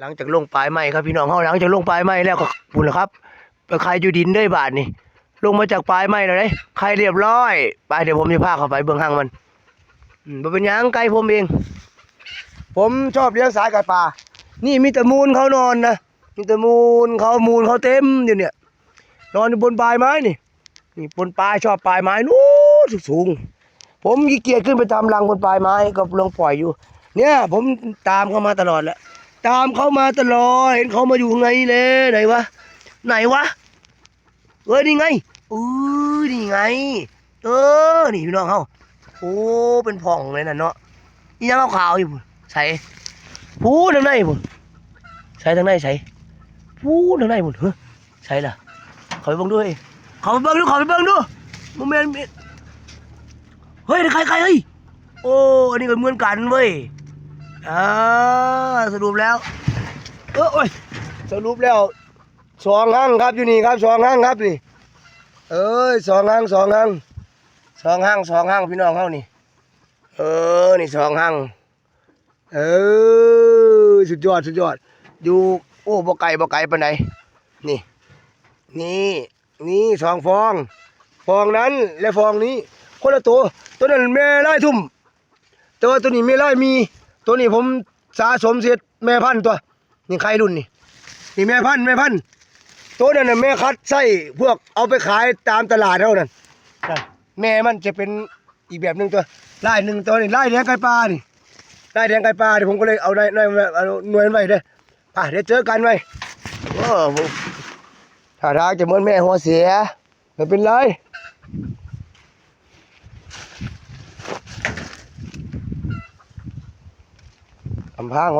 หลังจากลงปลายไม้ครับพี่น้องเขาหลังจากลงปลายไม้แล้วก็ปุ่นครับไปใครอยู่ดินได้บาทนี่ลงมาจากปลายไม้แล้วเลยใครเรียบร้อยไปเดี๋ยวผมจะพาเข้าไปเบื้องห้างมันบ่เป็นหยังไกลผมเองผมชอบเลี้ยงสายไก่ป่านี่มีแต่มูลเขานอนนะมีแต่มูลเขาเต็มอยู่เนี่ยนอนอยู่บนปลายไม้นี่บนปลายชอบปลายไม้นู้นสูงผมขี้เกียจขึ้นไปทำรังบนปลายไม้ก็ลงปล่อยอยู่เนี่ยผมตามเขามาตลอดแหละตามเขามาตลอดเห็นเขามาอยู่ไงเลยไหนวะเอ้ยนี่ไงนี่ไงนี่พี่น้องเขาโอ้เป็นผ่องเลยน่ะเนาะอีหยังขาวๆอยู่พุ่นใส่พูดทางไหนพุ่นใส่ทางไหนใส่พูดทางไหนพุ่นเฮ้ยใส่ล่ะเขาไปเบิ่งด้วยเขาไปเบิ่งดูโมเมนต์เฮ้ยใครเฮ้ยโอ้อันนี้ก็เหมือนกันเว้ยสรุปแล้วโอ้ยสรุปแล้วสองห้างครับอยู่นี่ครับสองห้างครับนี่สองห้างพี่น้องเขานี่นี่สองห้างสุดยอดอยู่โอ้บ่ไก่ปานใดนี่สองฟองนั้นและฟองนี้คนละตัวนั้นแม่ไล่ทุ่มตัวนี้แม่ไล่มีตัวนี้ผมสะสมเสร็จแม่พันธุ์ตัวนี่ใครรุ่นนี่แม่พันธุ์ตัวนั้นน่ะแม่คัดไส้พวกเอาไปขายตามตลาดเท่านั้นแม่มันจะเป็นอีกแบบหนึ่งตัวไล่หนึ่งตัวนี่ไล่แดงไก่ปลานี่ไล่แดงไก่ปลาผมก็เลยเอาได้หน่วยไว้เด้อเดี๋ยวเจอกันไว้ถ้าทางจะเหมือนแม่หัวเสียไม่เป็นไรอำพาง